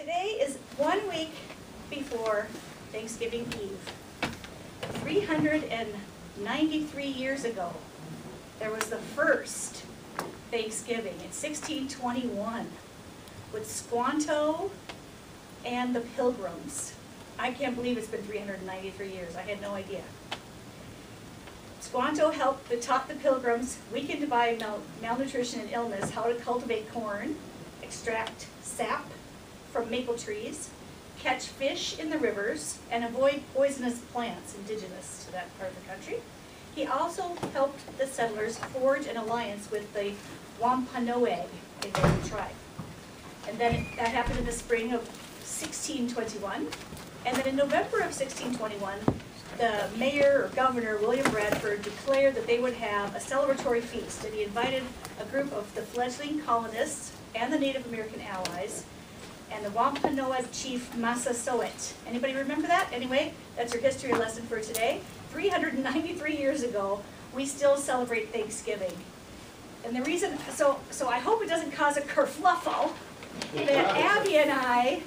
Today is 1 week before Thanksgiving Eve. 393 years ago, there was the first Thanksgiving in 1621 with Squanto and the Pilgrims. I can't believe it's been 393 years. I had no idea. Squanto taught the Pilgrims, weakened by malnutrition and illness, how to cultivate corn, extract sap from maple trees, catch fish in the rivers, and avoid poisonous plants indigenous to that part of the country. He also helped the settlers forge an alliance with the Wampanoag, a Native tribe. And then that happened in the spring of 1621. And then in November of 1621, the mayor or governor, William Bradford, declared that they would have a celebratory feast. And he invited a group of the fledgling colonists and the Native American allies and the Wampanoag chief Massasoit. Anybody remember that? Anyway, that's your history lesson for today. 393 years ago, we still celebrate Thanksgiving. And the reason, so I hope it doesn't cause a kerfluffle, that Abby and I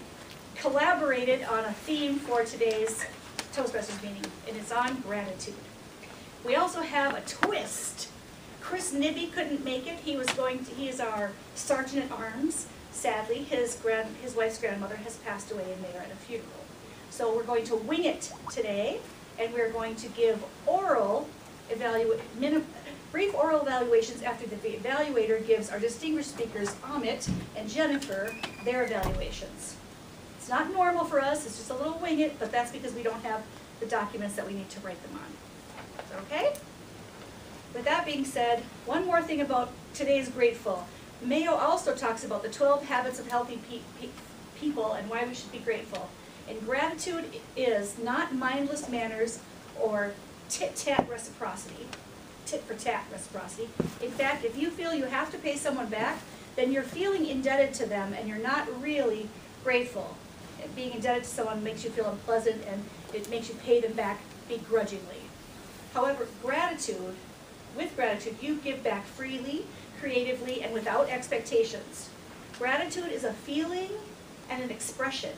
collaborated on a theme for today's Toastmasters meeting, and it's on gratitude. We also have a twist. Chris Nibby couldn't make it. He is our sergeant at arms. Sadly, his wife's grandmother has passed away, and they are at a funeral. So we're going to wing it today, and we're going to give brief oral evaluations after the evaluator gives our distinguished speakers, Amit and Jennifer, their evaluations. It's not normal for us, it's just a little wing it, but that's because we don't have the documents that we need to write them on. Is that okay? With that being said, one more thing about today's grateful. Mayo also talks about the 12 habits of healthy people and why we should be grateful. And gratitude is not mindless manners or tit-tat reciprocity. Tit-for-tat reciprocity. In fact, if you feel you have to pay someone back, then you're feeling indebted to them and you're not really grateful. Being indebted to someone makes you feel unpleasant and it makes you pay them back begrudgingly. However, with gratitude, you give back freely, creatively, and without expectations. Gratitude is a feeling and an expression.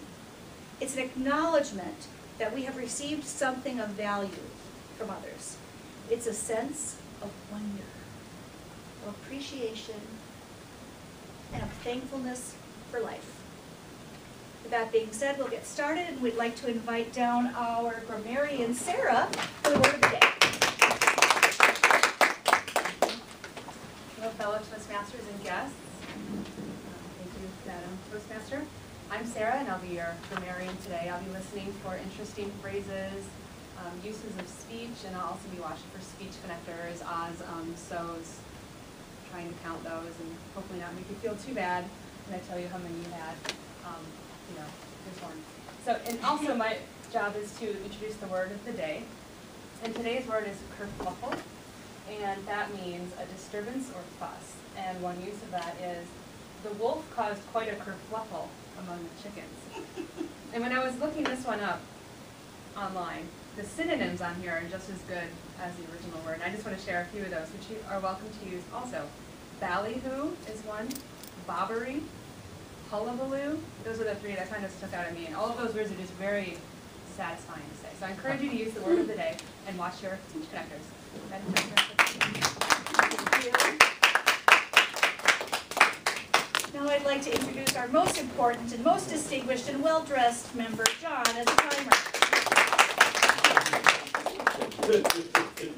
It's an acknowledgement that we have received something of value from others. It's a sense of wonder, of appreciation, and of thankfulness for life. With that being said, we'll get started, and we'd like to invite down our grammarian, Sarah, for the word of the day. Hello, fellow Toastmasters and guests. Thank you, Madam Toastmaster. I'm Sarah, and I'll be your grammarian today. I'll be listening for interesting phrases, uses of speech, and I'll also be watching for speech connectors, ahs, so's, trying to count those, and hopefully not make you feel too bad when I tell you how many you had. Here's one. So, and also my job is to introduce the word of the day. And today's word is kerfluffle, and that means a disturbance or fuss. And one use of that is, the wolf caused quite a kerfluffle among the chickens. And when I was looking this one up online, the synonyms on here are just as good as the original word. And I just want to share a few of those, which you are welcome to use also. Ballyhoo is one, bobbery, hullabaloo. Those are the three that kind of stuck out at me. And all of those words are just very satisfying to say. So I encourage you to use the word of the day and watch your speech connectors. Thank you. Now I'd like to introduce our most important and most distinguished and well-dressed member, John, as a timer.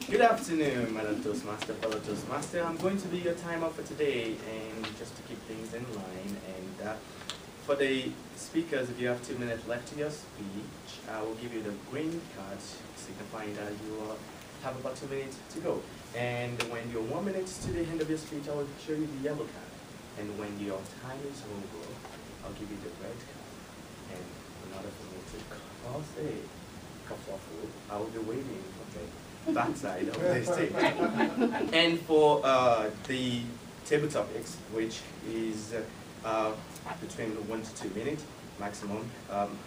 Good afternoon, Madam Toastmaster, fellow Toastmaster. I'm going to be your timer for today, and just to keep things in line. And for the speakers, if you have 2 minutes left in your speech, I will give you the green card, signifying that you have about 2 minutes to go. And when you're 1 minute to the end of your speech, I will show you the yellow card. And when your time is over, I'll give you the red card. And in order for me to cause a kerfluffle, I will be waiting for the backside of the stage. And for the table topics, which is between 1 to 2 minutes maximum.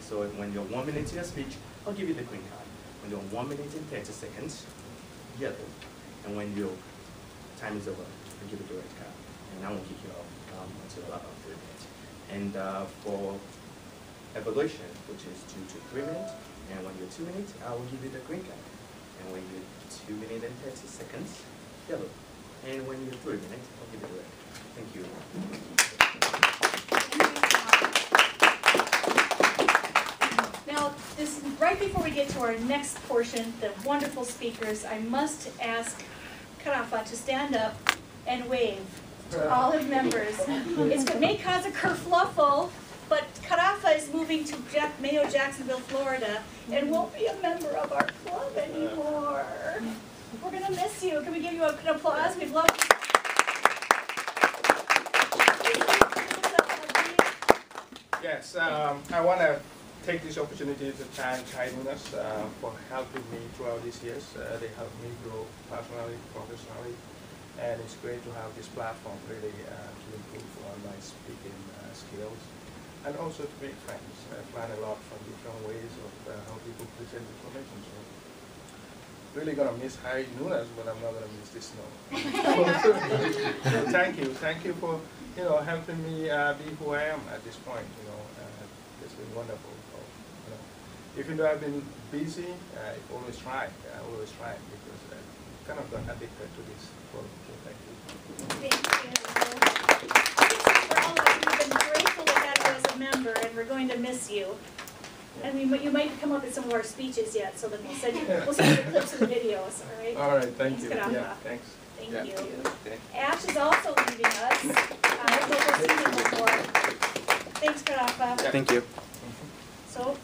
So when you're 1 minute in your speech, I'll give you the green card. When you're 1 minute and 30 seconds, yellow. And when your time is over, I'll give you the red card. And I won't kick you off until about 3 minutes. And for evaluation, which is 2 to 3 minutes. And when you're 2 minutes, I will give you the green card. And when you're 2 minutes and 30 seconds, yellow. And when you're 3 minutes, I'll give you the red. Thank you. Now, this right before we get to our next portion, the wonderful speakers, I must ask Karafa to stand up and wave to all of members. It may cause a kerfluffle, but Karafa is moving to Mayo Jacksonville, Florida, and won't be a member of our club anymore. We're gonna miss you. Can we give you an applause? We'd love to. Yes, I want to take this opportunity to thank Kainunas for helping me throughout these years. They helped me grow personally, professionally, and it's great to have this platform really to improve on my speaking skills and also to make friends. I learn a lot from different ways of how people present information. So really gonna miss Harry Nunes, but I'm not gonna miss this snow. So thank you for helping me be who I am at this point. It's been wonderful. Even though I've been busy, I always try because I kind of got addicted to this work. So thank you. Thank you. For all of us, we've been grateful to have you as a member, and we're going to miss you. And you might come up in some of our speeches yet, so that we'll send you the clips of the videos, all right? All right, thank Thanks, you. Karafa. Yeah, thanks. Thank Yeah. you. Okay. Ash is also leaving us. I've never seen him before. Thanks, Karafa. Thank you. So,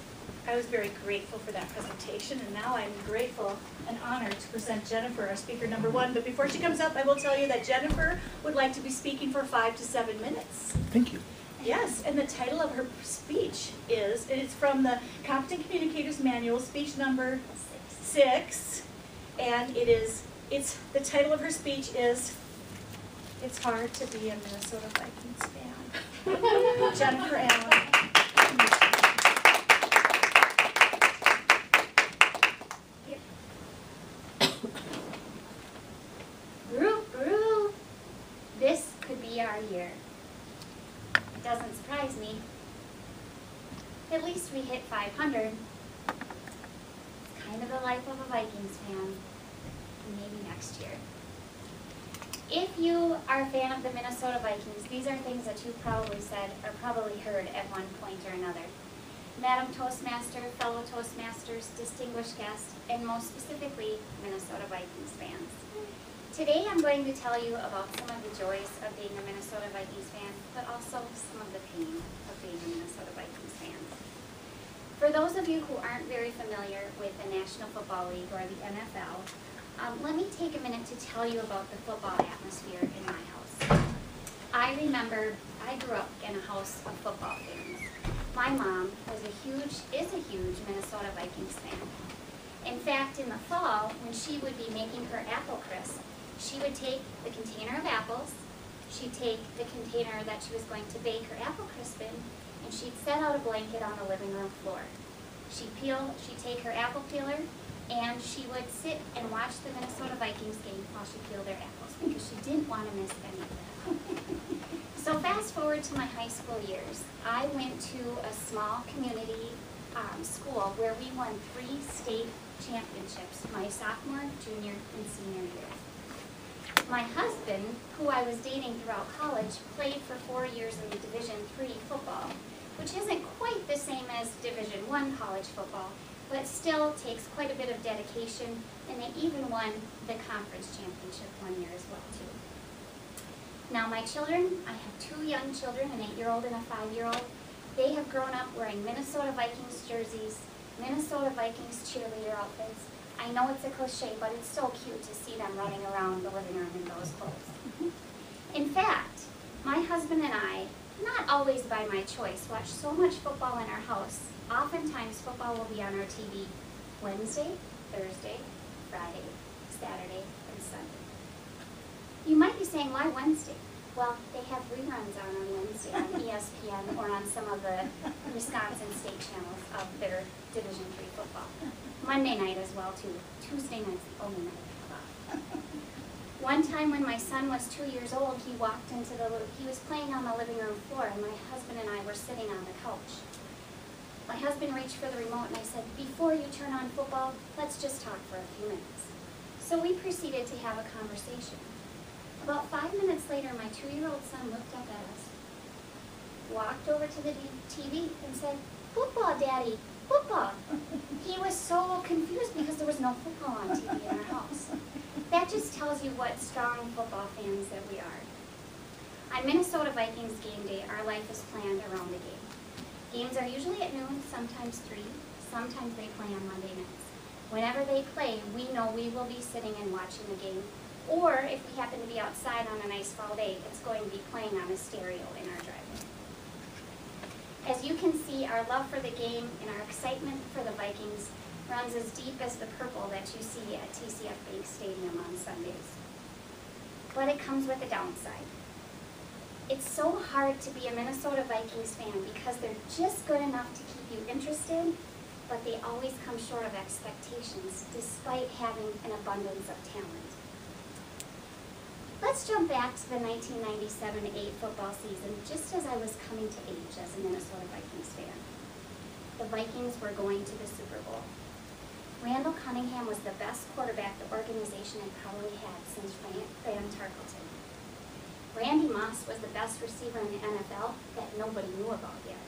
I was very grateful for that presentation, and now I'm grateful and honored to present Jennifer, our speaker number 1. But before she comes up, I will tell you that Jennifer would like to be speaking for 5 to 7 minutes. Thank you. Yes, and the title of her speech is, it's from the Competent Communicators Manual, speech number 6, and the title of her speech is, It's Hard to Be a Minnesota Vikings Fan. Jennifer Allen. Brew. This could be our year. It doesn't surprise me. At least we hit 500. It's kind of the life of a Vikings fan. Maybe next year. If you are a fan of the Minnesota Vikings, these are things that you've probably said or probably heard at one point or another. Madam Toastmaster, fellow Toastmasters, distinguished guests, and most specifically, Minnesota Vikings fans. Today I'm going to tell you about some of the joys of being a Minnesota Vikings fan, but also some of the pain of being a Minnesota Vikings fan. For those of you who aren't very familiar with the National Football League or the NFL, let me take a minute to tell you about the football atmosphere in my house. I remember I grew up in a house of football fans. My mom is a huge Minnesota Vikings fan. In fact, in the fall, when she would be making her apple crisp, she would take the container of apples, she'd take the container that she was going to bake her apple crisp in, and she'd set out a blanket on the living room floor. She'd take her apple peeler, and she would sit and watch the Minnesota Vikings game while she peeled their apples because she didn't want to miss any of that. So fast forward to my high school years. I went to a small community school where we won 3 state championships my sophomore, junior, and senior year. My husband, who I was dating throughout college, played for 4 years in the Division III football, which isn't quite the same as Division I college football, but still takes quite a bit of dedication, and they even won the conference championship one year as well, too. Now my children, I have 2 young children, an 8-year-old and a 5-year-old. They have grown up wearing Minnesota Vikings jerseys, Minnesota Vikings cheerleader outfits. I know it's a cliche, but it's so cute to see them running around the living room in those clothes. In fact, my husband and I, not always by my choice, watch so much football in our house. Oftentimes football will be on our TV Wednesday, Thursday, Friday, Saturday, and Sunday. You might be saying, why Wednesday? Well, they have reruns on Wednesday on ESPN or on some of the Wisconsin state channels of their Division III football. Monday night as well, too. Tuesday night's the only night they have off. One time when my son was 2 years old, he was playing on the living room floor, and my husband and I were sitting on the couch. My husband reached for the remote and I said, before you turn on football, let's just talk for a few minutes. So we proceeded to have a conversation. About 5 minutes later, my 2-year-old son looked up at us, walked over to the TV and said, football, Daddy, football. He was so confused because there was no football on TV in our house. That just tells you what strong football fans that we are. On Minnesota Vikings game day, our life is planned around the game. Games are usually at noon, sometimes 3. Sometimes they play on Monday nights. Whenever they play, we know we will be sitting and watching the game. Or if we happen to be outside on a nice fall day, it's going to be playing on a stereo in our driveway. As you can see, our love for the game and our excitement for the Vikings runs as deep as the purple that you see at TCF Bank Stadium on Sundays. But it comes with a downside. It's so hard to be a Minnesota Vikings fan because they're just good enough to keep you interested, but they always come short of expectations despite having an abundance of talent. Let's jump back to the 1997-8 football season, just as I was coming to age as a Minnesota Vikings fan. The Vikings were going to the Super Bowl. Randall Cunningham was the best quarterback the organization had probably had since Fran Tarkenton. Randy Moss was the best receiver in the NFL that nobody knew about yet.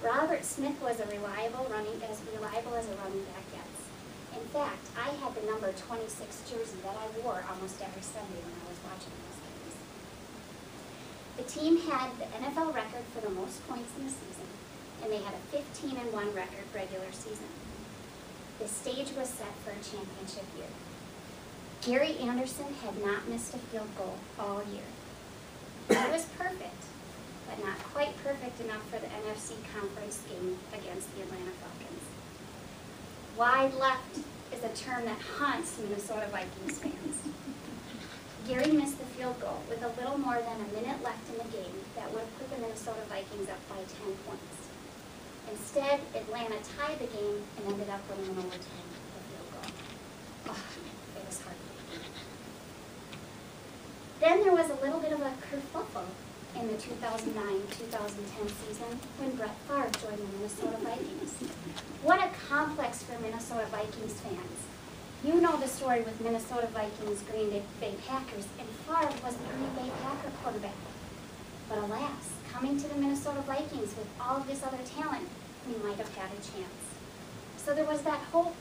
Robert Smith was as reliable as a running back gets. In fact, I had the number 26 jersey that I wore almost every Sunday when I was watching those games. The team had the NFL record for the most points in the season, and they had a 15-1 record regular season. The stage was set for a championship year. Gary Anderson had not missed a field goal all year. He was perfect, but not quite perfect enough for the NFC conference game against the Atlanta Falcons. Wide left is a term that haunts Minnesota Vikings fans. Gary missed the field goal with a little more than a minute left in the game that would have put the Minnesota Vikings up by 10 points. Instead, Atlanta tied the game and ended up winning in overtime with a field goal. Oh, it was heartbreaking. Then there was a little bit of a kerfuffle in the 2009-2010 season when Brett Favre joined the Minnesota Vikings. What a complex for Minnesota Vikings fans. You know the story with Minnesota Vikings, Green Bay Packers, and Favre was a Green Bay Packer quarterback. But alas, coming to the Minnesota Vikings with all of this other talent, we might have had a chance. So there was that hope,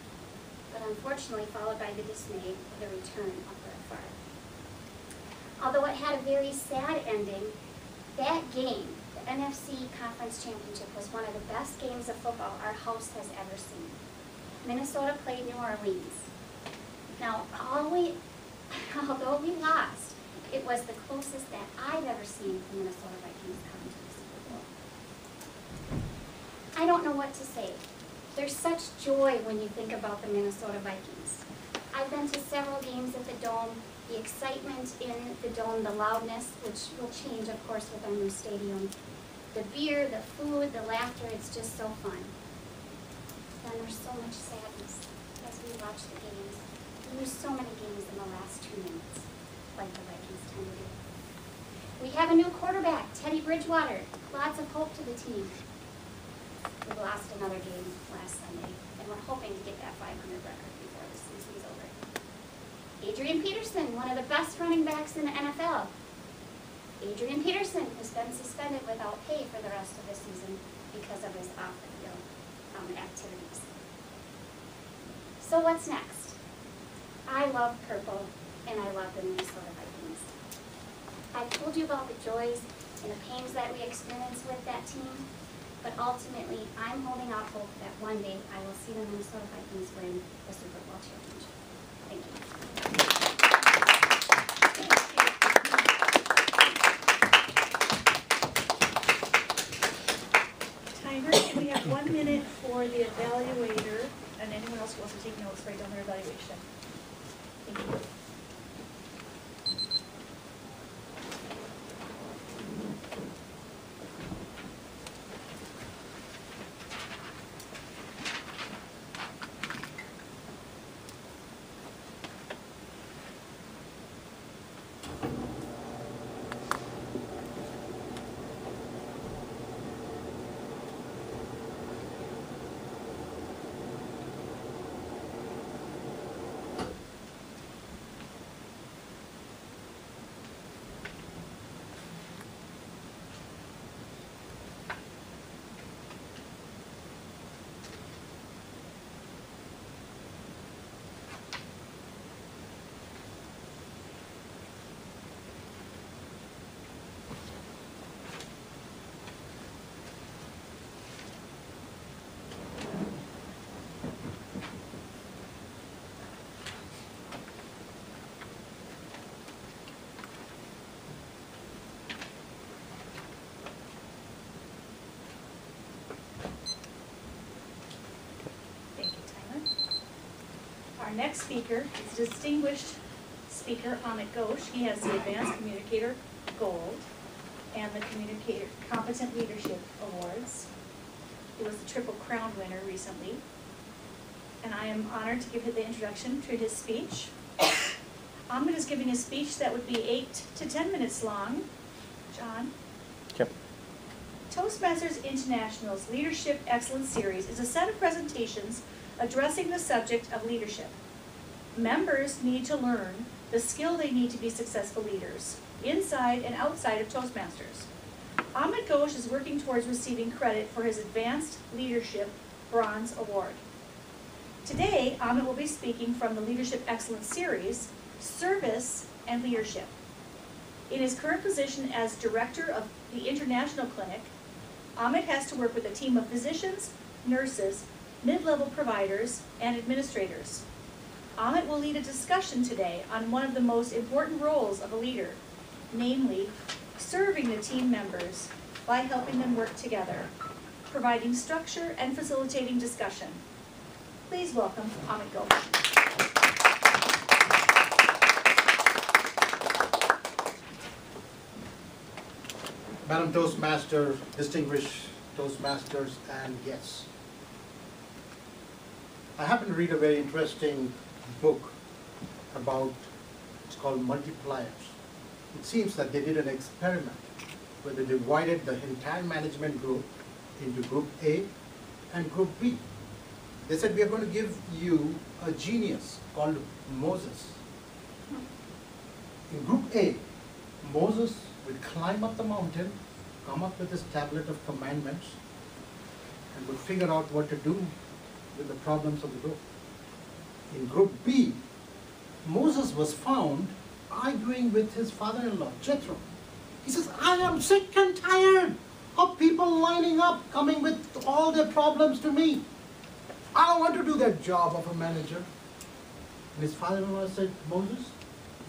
but unfortunately followed by the dismay of the return of Brett Favre. Although it had a very sad ending, that game, the NFC Conference Championship, was one of the best games of football our house has ever seen. Minnesota played New Orleans. Now, although we lost, it was the closest that I've ever seen the Minnesota Vikings come to the Super Bowl. I don't know what to say. There's such joy when you think about the Minnesota Vikings. I've been to several games at the Dome. The excitement in the Dome, the loudness, which will change, of course, with our new stadium. The beer, the food, the laughter, it's just so fun. Then there's so much sadness as we watch the games. We lose so many games in the last 2 minutes, like the Vikings tend to do. We have a new quarterback, Teddy Bridgewater. Lots of hope to the team. We lost another game last Sunday, and we're hoping to get that 500 record before the season's over. Adrian Peterson, one of the best running backs in the NFL. Adrian Peterson has been suspended without pay for the rest of the season because of his off-the-field activities. So what's next? I love purple, and I love the Minnesota Vikings. I've told you about the joys and the pains that we experience with that team, but ultimately, I'm holding out hope that one day I will see the Minnesota Vikings win the Super Bowl championship. Thank you. Timer, and we have 1 minute for the evaluator, and anyone else who wants to take notes, write down their evaluation. Thank you. next speaker is distinguished speaker Amit Ghosh. He has the Advanced Communicator Gold and the Communicator Competent Leadership Awards. He was the Triple Crown winner recently. And I am honored to give him the introduction to his speech. Amit is giving a speech that would be 8 to 10 minutes long. John? Yep. Toastmasters International's Leadership Excellence Series is a set of presentations addressing the subject of leadership. Members need to learn the skill they need to be successful leaders, inside and outside of Toastmasters. Amit Ghosh is working towards receiving credit for his Advanced Leadership Bronze Award. Today, Amit will be speaking from the Leadership Excellence Series, Service and Leadership. In his current position as Director of the International Clinic, Amit has to work with a team of physicians, nurses, mid-level providers, and administrators. Amit will lead a discussion today on one of the most important roles of a leader, namely, serving the team members by helping them work together, providing structure and facilitating discussion. Please welcome Amit Ghosh. Madam Toastmaster, distinguished Toastmasters, and guests. I happened to read a very interesting book about, it's called Multipliers. It seems that they did an experiment where they divided the entire management group into Group A and Group B. They said, we are going to give you a genius called Moses. In Group A, Moses would climb up the mountain, come up with his tablet of commandments, and would figure out what to do with the problems of the group. In Group B, Moses was found arguing with his father-in-law, Jethro. He says, I am sick and tired of people lining up, coming with all their problems to me. I don't want to do that job of a manager. And his father-in-law said, Moses,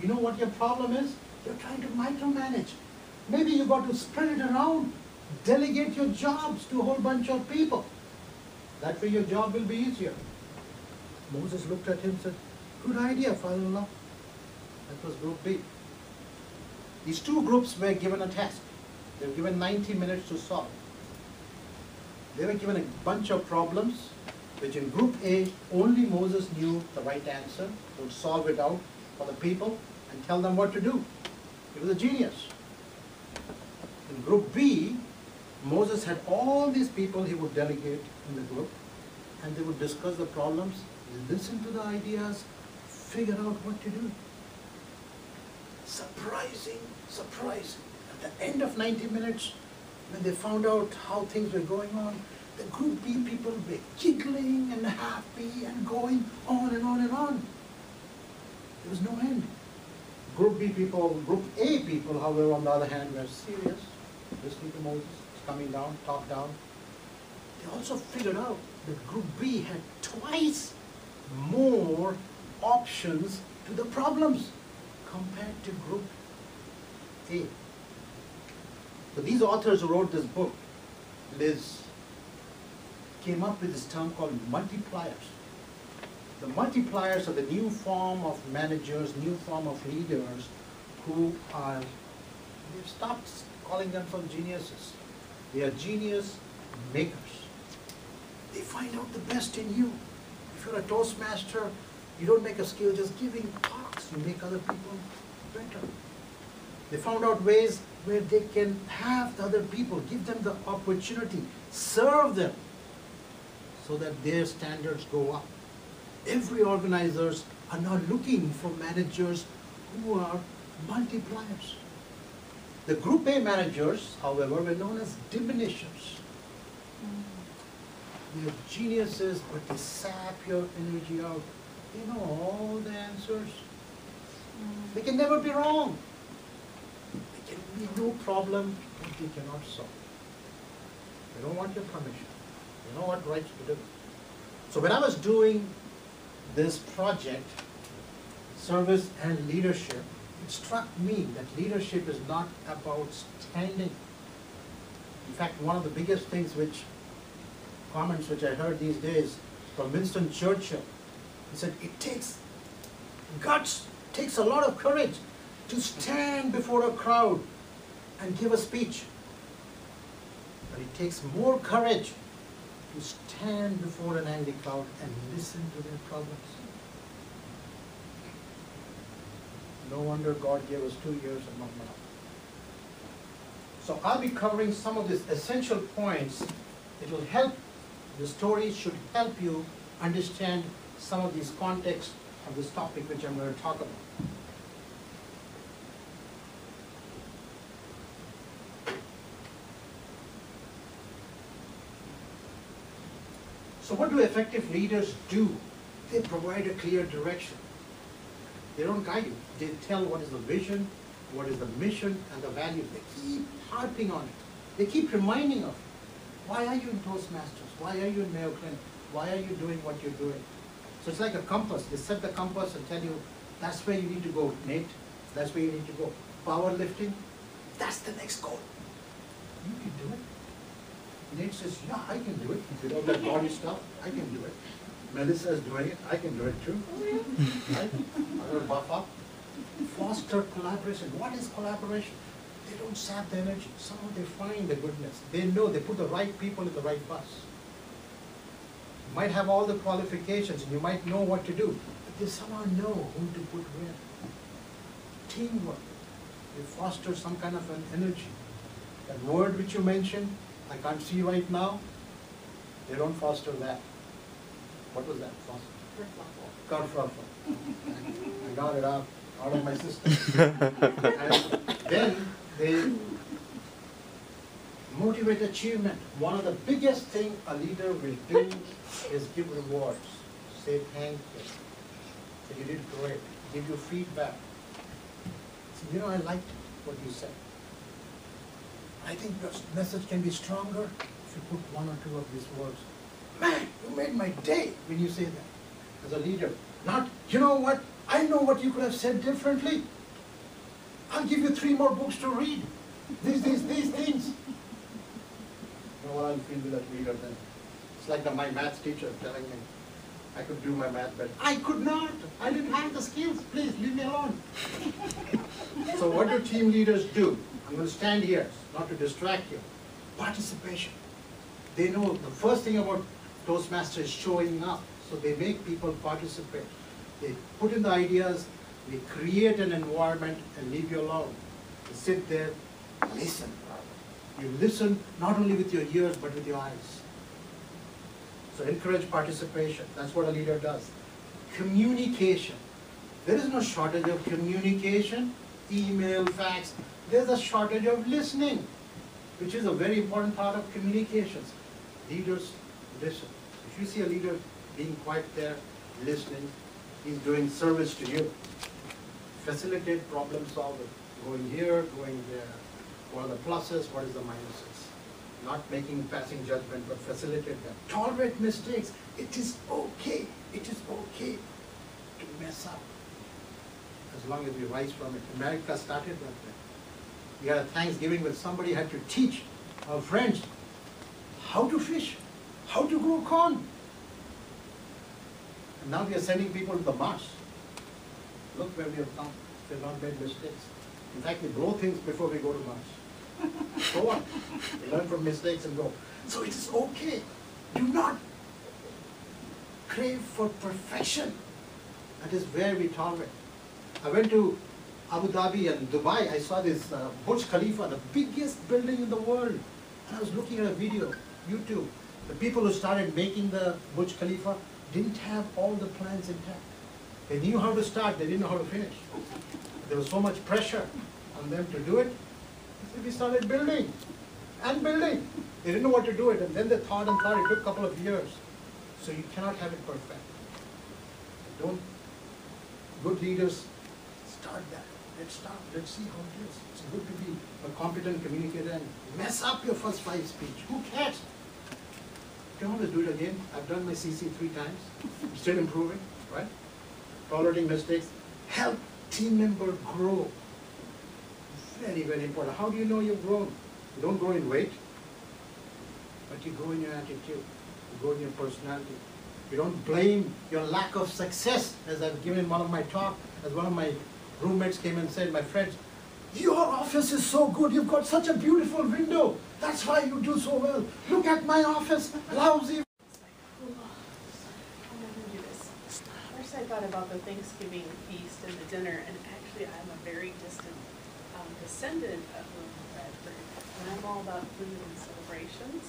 you know what your problem is? You're trying to micromanage. Maybe you got to spread it around. Delegate your jobs to a whole bunch of people. That way your job will be easier. Moses looked at him and said, good idea, father-in-law. That was Group B. These two groups were given a task. They were given 90 minutes to solve. They were given a bunch of problems, which in Group A, only Moses knew the right answer, would solve it out for the people and tell them what to do. He was a genius. In Group B, Moses had all these people he would delegate in the group, and they would discuss the problems, listen to the ideas, figure out what to do. Surprising, surprising. At the end of 90 minutes, when they found out how things were going on, the Group B people were giggling and happy and going on and on and on. There was no end. Group B people, Group A people, however, on the other hand, were serious, listening to Moses, coming down, top down. They also figured out that Group B had twice more options to the problems compared to Group A. So these authors who wrote this book, Liz, came up with this term called multipliers. The multipliers are the new form of managers, new form of leaders who are, we've stopped calling them from geniuses. They are genius makers. They find out the best in you. If you're a Toastmaster, you don't make a skill just giving talks. You make other people better. They found out ways where they can have the other people, give them the opportunity, serve them, so that their standards go up. Every organizers are now looking for managers who are multipliers. The Group A managers, however, were known as diminishers. They are geniuses, but they sap your energy out. They know all the answers. They can never be wrong. There can be no problem that they cannot solve. They don't want your permission. They know what right to do. So when I was doing this project, Service and Leadership, it struck me that leadership is not about standing. In fact, one of the biggest things comments which I heard these days from Winston Churchill, He said, it takes guts, takes a lot of courage to stand before a crowd and give a speech. But it takes more courage to stand before an angry crowd and listen to their problems. No wonder God gave us 2 years and not now. So I'll be covering some of these essential points. It will help, the story should help you understand some of these contexts of this topic which I'm going to talk about. So what do effective leaders do? They provide a clear direction. They don't guide you. They tell what is the vision, what is the mission, and the values. They keep harping on it. They keep reminding of it. Why are you in Toastmasters? Why are you in Mayo Clinic? Why are you doing what you're doing? So it's like a compass. They set the compass and tell you, that's where you need to go, Nate. That's where you need to go. Powerlifting, that's the next goal. You can do it. Nate says, yeah, I can do it. You know that body stuff, I can do it. Melissa is doing it, I can do it too. Right? I'm going to buff up. Foster collaboration. What is collaboration? They don't sap the energy. Somehow they find the goodness. They know, they put the right people in the right bus. You might have all the qualifications and you might know what to do, but they somehow know who to put where. Teamwork. They foster some kind of an energy. That word which you mentioned, I can't see right now, they don't foster that. What was that? Kerfuffle. I got it out of my system. And then they motivate achievement. One of the biggest things a leader will do is give rewards. Say thank you. Say you did great. Give you feedback. Say, you know, I liked what you said. I think the message can be stronger if you put 1 or 2 of these words. Man, you made my day when you say that. As a leader, not, you know what, I know what you could have said differently. I'll give you 3 more books to read. These things. You know what I'll feel with that leader then? It's like my maths teacher telling me, I could do my math better. I could not. I didn't have the skills. Please, leave me alone. So what do team leaders do? I'm going to stand here, not to distract you. Participation. They know the first thing about Toastmasters is showing up. So they make people participate. They put in the ideas, they create an environment and leave you alone. You sit there, listen. You listen not only with your ears, but with your eyes. So encourage participation. That's what a leader does. Communication. There is no shortage of communication, email, fax. There's a shortage of listening, which is a very important part of communications. Leaders listen. If you see a leader being quiet there, listening, he's doing service to you. Facilitate problem solving. Going here, going there. What are the pluses, what is the minuses? Not making passing judgment, but facilitate them. Tolerate mistakes. It is okay. It is okay to mess up, as long as we rise from it. America started like that. We had a Thanksgiving where somebody had to teach our friends how to fish, how to grow corn. And now we are sending people to the Mars. Look where we have come. We have not made mistakes. In fact, we grow things before we go to Mars. Go on. We learn from mistakes and go. So it is okay. Do not crave for perfection. That is where we tolerate. I went to Abu Dhabi and Dubai. I saw this Burj Khalifa, the biggest building in the world. And I was looking at a video, YouTube. The people who started making the Burj Khalifa didn't have all the plans intact. They knew how to start, they didn't know how to finish. There was so much pressure on them to do it. So we started building and building. They didn't know what to do it, and then they thought and thought. It took a couple of years. So you cannot have it perfect. Don't. Good leaders start that. Let's start. Let's see how it is. It's good to be a competent communicator and mess up your first 5 speech. Who cares? You can always do it again. I've done my CC 3 times. I'm still improving, right? Tolerating mistakes. Help team member grow. Very, very important. How do you know you've grown? You don't grow in weight, but you grow in your attitude. You grow in your personality. You don't blame your lack of success, as I've given one of my talk, as one of my roommates came and said, my friends, your office is so good, you've got such a beautiful window. That's why you do so well. Look at my office, lousy. I'll never do this. First I thought about the Thanksgiving feast and the dinner, and actually I'm a very distant descendant of William Bradford. And I'm all about food and celebrations,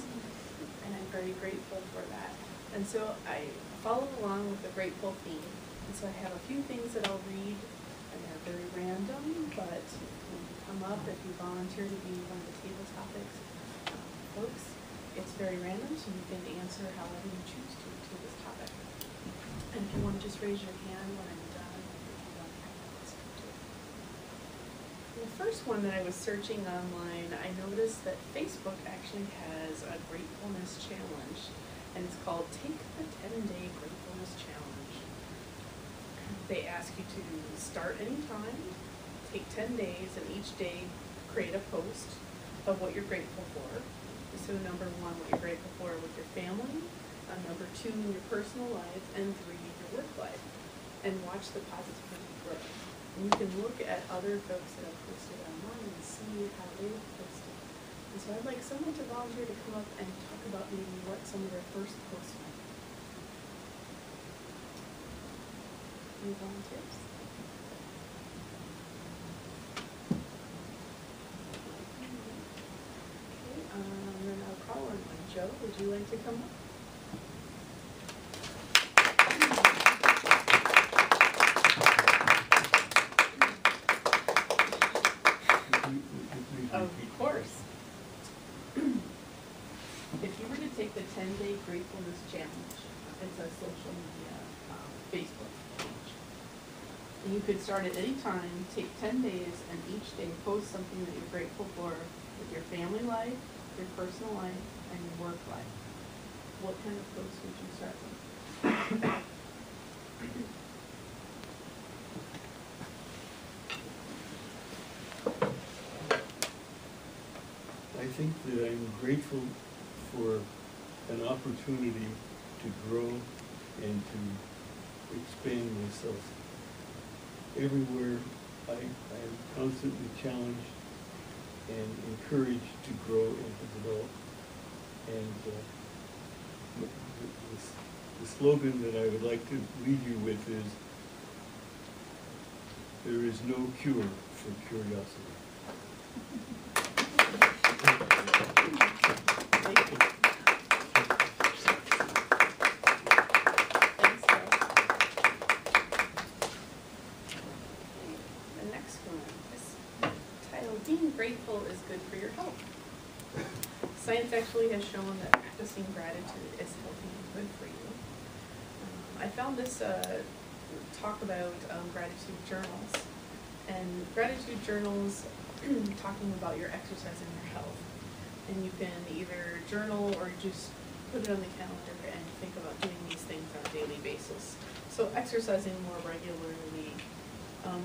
and I'm very grateful for that. And so I follow along with the grateful theme. And so I have a few things that I'll read, and they're very random, but when you come up, if you volunteer to be one of the table topics folks, it's very random, so you can answer however you choose to this topic. And if you want to just raise your hand when I'm done, if you don't have that, it's good too. The first one that I was searching online, I noticed that Facebook actually has a gratefulness challenge, and it's called Take the 10-Day Gratefulness Challenge. They ask you to start anytime, take 10 days, and each day create a post of what you're grateful for. So number 1, what you're grateful for with your family, number 2, your personal life, and 3, your work life. And watch the positivity grow. And you can look at other folks that have posted online and see how they've posted. And so I'd like someone to volunteer to come up and talk about maybe what some of their first posts might be. Any volunteers? Then I'll call on one. Joe, would you like to come up? Of course. If you were to take the 10-Day Gratefulness Challenge, it's a social media Facebook page. And you could start at any time, take 10 days, and each day post something that you're grateful for with your family life, your personal life, and your work life. What kind of post would you start with? I think that I'm grateful for an opportunity to grow and to expand myself. Everywhere I am constantly challenged and encouraged to grow and to develop. And the slogan that I would like to leave you with is, there is no cure for curiosity. Thank you. Thanks, Joe. The next one is titled, Being Grateful is Good for Your Health. Science actually has shown that practicing gratitude is healthy and good for you. I found this talk about gratitude journals. And gratitude journals talking about your exercise and your health. And you can either journal or just put it on the calendar and think about doing these things on a daily basis. So exercising more regularly,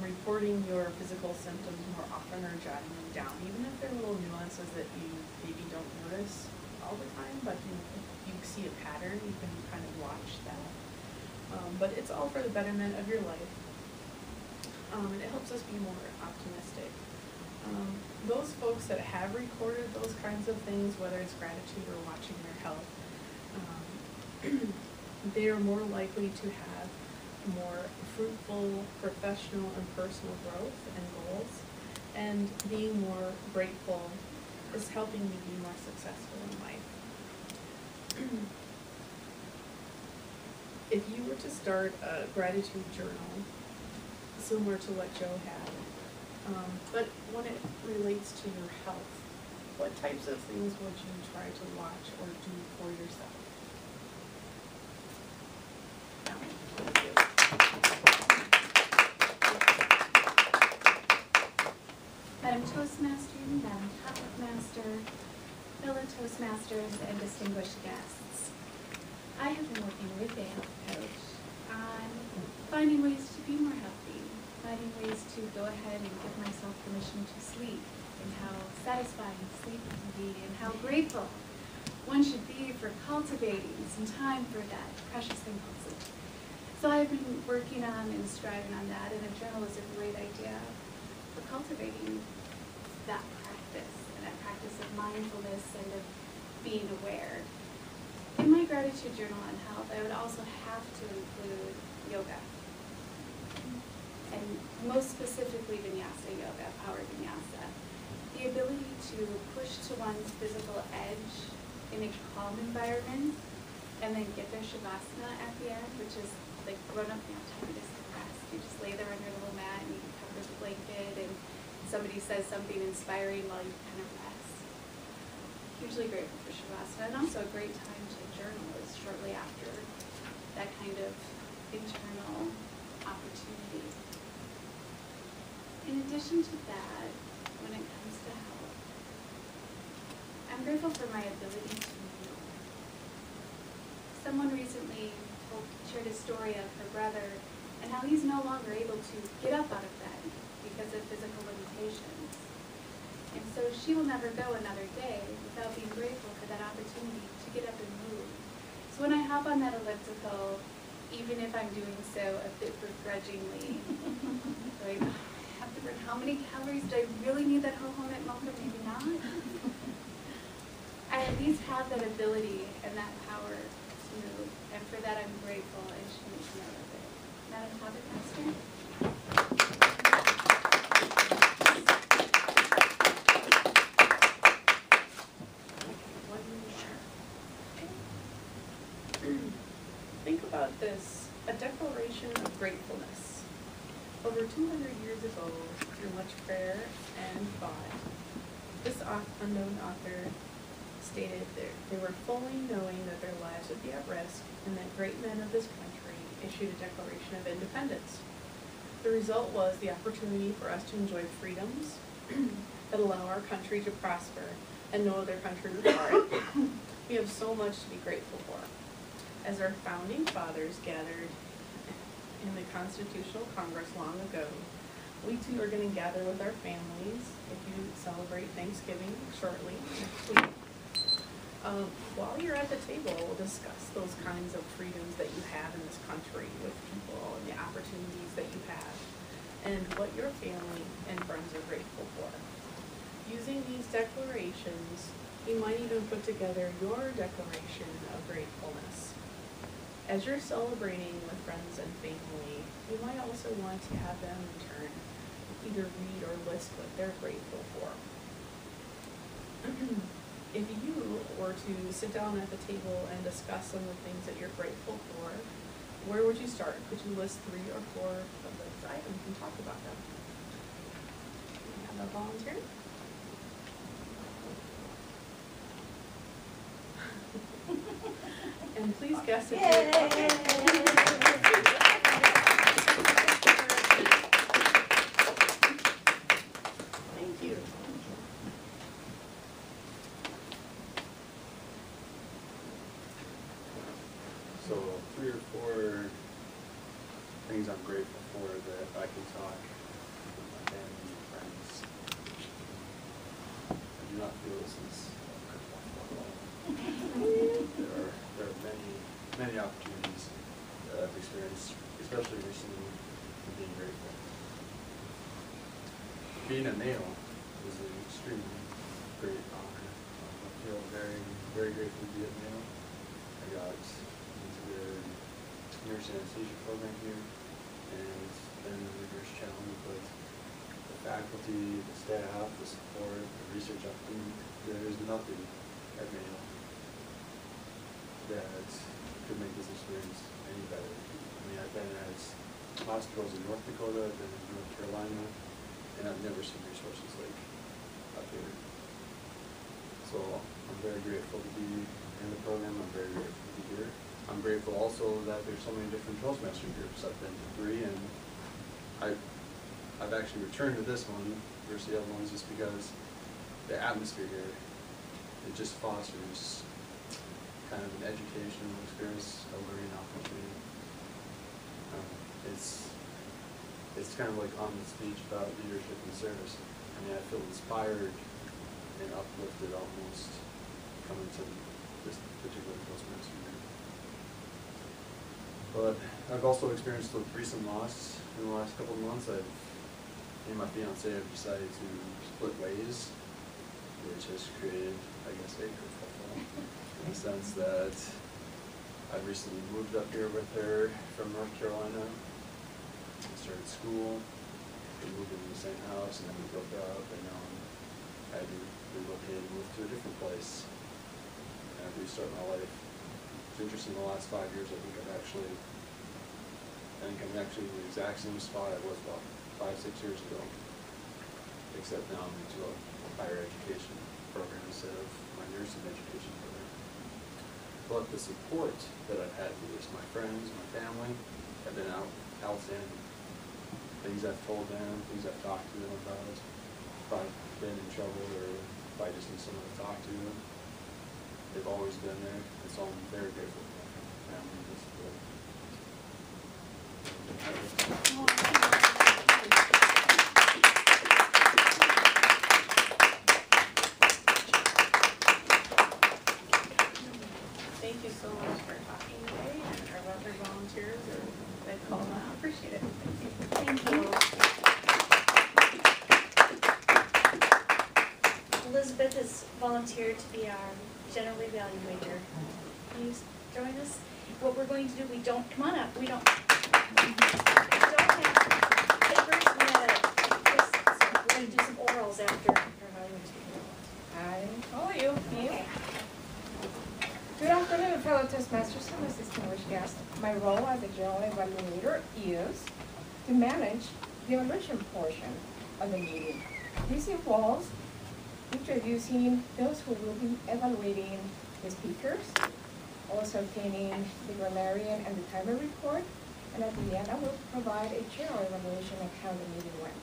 reporting your physical symptoms more often or jotting them down, even if they're little nuances that you maybe don't notice all the time, but you see a pattern, you can kind of watch that. But it's all for the betterment of your life. And it helps us be more optimistic. Those folks that have recorded those kinds of things, whether it's gratitude or watching their health, they are more likely to have more fruitful professional and personal growth and goals. And being more grateful is helping you be more successful in life. If you were to start a gratitude journal, similar to what Joe had, but when it relates to your health, what types of things would you try to watch or do for yourself? Madam Toastmaster, Madam Topic Master, fellow Toastmasters, and distinguished guests. I have been working with a health coach on finding ways to be more healthy, finding ways to go ahead and give myself permission to sleep, and how satisfying sleep can be, and how grateful one should be for cultivating some time for that precious thing called sleep. So I've been working on and striving on that, and a journal is a great idea for cultivating that practice, and that practice of mindfulness and of being aware. In my gratitude journal on health, I would also have to include yoga. And most specifically vinyasa yoga, power vinyasa. The ability to push to one's physical edge in a calm environment, and then get their shavasana at the end, which is like grown-up nap time. It is the best. You just lay there on your little mat and you can cover the blanket, and somebody says something inspiring while you kind of rest. Hugely grateful for shavasana, and also a great time to journal is shortly after that kind of internal opportunity. In addition to that, when it comes to health, I'm grateful for my ability to move. Someone recently shared a story of her brother and how he's no longer able to get up out of bed because of physical limitations. And so she will never go another day without being grateful for that opportunity to get up and move. So when I hop on that elliptical, even if I'm doing so a bit begrudgingly, like, I have to burn how many calories? Do I really need that whole moment moment? Maybe not. I at least have that ability and that power to move, and for that I'm grateful, and she makes note of it. Madam Topic Master? Think about this, a declaration of gratefulness. Over 200 years ago, through much prayer and thought, this unknown author stated they were fully knowing that their lives would be at risk, and that great men of this country issued a Declaration of Independence. The result was the opportunity for us to enjoy freedoms that allow our country to prosper, and no other country required. We have so much to be grateful for. As our founding fathers gathered in the Constitutional Congress long ago, we too are going to gather with our families, if you celebrate Thanksgiving shortly next week. While you're at the table, we'll discuss those kinds of freedoms that you have in this country with people and the opportunities that you have, and what your family and friends are grateful for. Using these declarations, you might even put together your declaration of gratefulness. As you're celebrating with friends and family, you might also want to have them in turn either read or list what they're grateful for. If you were to sit down at the table and discuss some of the things that you're grateful for, where would you start? Could you list 3 or 4 of those items and talk about them? Can I have a volunteer? And please guess if Thank you. So 3 or 4 things I'm grateful for that I can talk with my family and friends. I do not feel this is there are many opportunities that I've experienced, especially recently, in being grateful. Being a male is an extremely great honor. I feel very, very grateful to be a male. I got into the nurse anesthesia program here, and it's been a rigorous challenge, but the faculty, the staff, the support, the research opportunity, there's nothing at Mayo that could make this experience any better. I mean, I've been at hospitals in North Dakota, I've been in North Carolina, and I've never seen resources like up here. So I'm very grateful to be in the program. I'm very grateful to be here. I'm grateful also that there's so many different Toastmaster groups. I've been to 3, and I've actually returned to this one versus the other ones just because the atmosphere here, it just fosters kind of an educational experience, a learning opportunity. It's kind of like on the speech about leadership and service. I mean, I feel inspired and uplifted almost coming to this particular Toastmaster year. But I've also experienced a recent loss in the last couple of months. Me and my fiance have decided to split ways, which has created, I guess, a kerfuffle in the sense that I recently moved up here with her from North Carolina. We started school, we moved into the same house, and then we broke up, and now I had to relocate and move to a different place and restart my life. It's interesting, the last 5 years, I think I'm actually in the exact same spot I was about 5-6 years ago, except now I'm into a higher education program instead of my nursing education program. But the support that I've had for this, my friends, my family, have been outstanding. Things I've told them, things I've talked to them about, if I've been in trouble or if I just need someone to talk to, they've always been there, and so I'm very grateful for my family and support. Thank you so much for talking today, and our other volunteers that called out. Appreciate it. Thank you. Elizabeth has volunteered to be our general evaluator. Can you join us? What we're going to do, we don't, come on up, we don't have papers, we're going to do some orals after. I follow you. Okay. Good afternoon, fellow Toastmasters and distinguished guests. My role as a general evaluator is to manage the evaluation portion of the meeting. This involves introducing those who will be evaluating the speakers, also obtaining the grammarian and the timer report, and at the end I will provide a general evaluation of how the meeting went.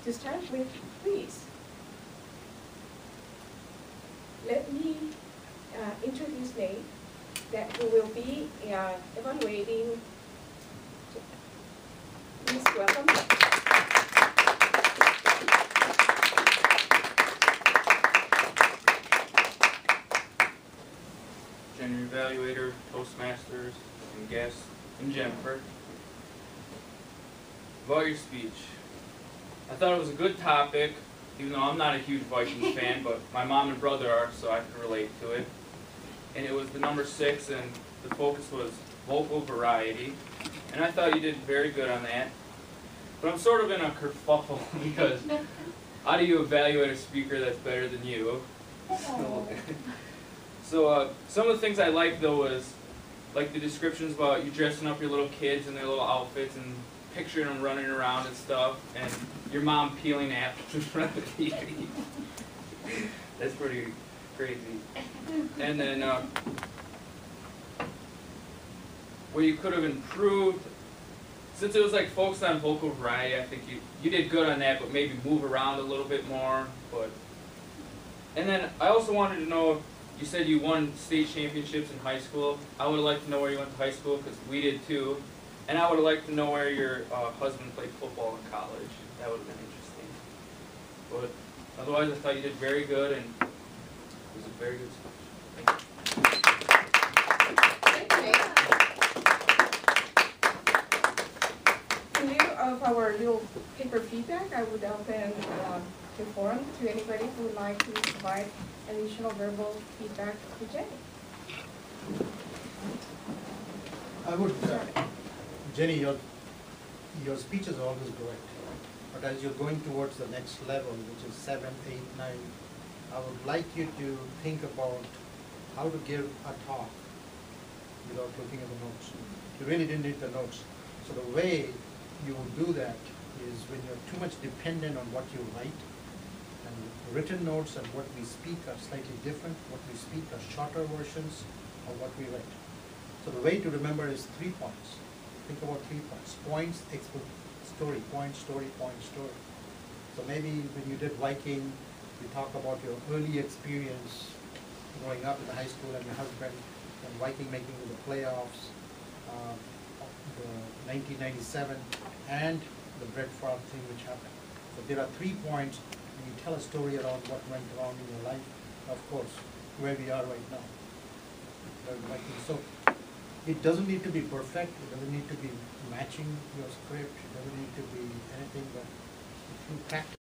To start with, please, let me introduce Nate, that who will be evaluating. Please welcome. General evaluator, Toastmasters, and guests, and Jennifer. About your speech. I thought it was a good topic, even though I'm not a huge Vikings fan, but my mom and brother are, so I can relate to it. And it was the number 6, and the focus was vocal variety. And I thought you did very good on that. But I'm sort of in a kerfuffle because how do you evaluate a speaker that's better than you? So some of the things I liked though was like the descriptions about you dressing up your little kids in their little outfits and picturing them running around and stuff, and your mom peeling apples in front of the TV. That's pretty crazy. And then where you could have improved, since it was like focused on vocal variety, I think you did good on that, but maybe move around a little bit more. And then I also wanted to know, you said you won state championships in high school. I would have liked to know where you went to high school, because we did too. And I would have liked to know where your husband played football in college. That would have been interesting. But otherwise, I thought you did very good, and it was a very good speech. Thank you. In lieu of our little paper feedback, I would open the forum to anybody who would like to provide additional verbal feedback to Jenny. I would, Jenny, your speech is always great, but as you're going towards the next level, which is 7, 8, 9, I would like you to think about how to give a talk without looking at the notes. You really didn't need the notes. So the way you will do that is when you're too much dependent on what you write, and written notes and what we speak are slightly different. What we speak are shorter versions of what we write. So the way to remember is 3 points. Think about 3 points. Points, story, point, story, point, story. So maybe when you did Viking, you talk about your early experience growing up in the high school and your husband and Viking making the playoffs, the 1997, and the Brett Favre thing which happened. So there are 3 points, and you tell a story around what went wrong in your life, of course, where we are right now. I would like to. So it doesn't need to be perfect, it doesn't need to be matching your script, it doesn't need to be anything, but if you practice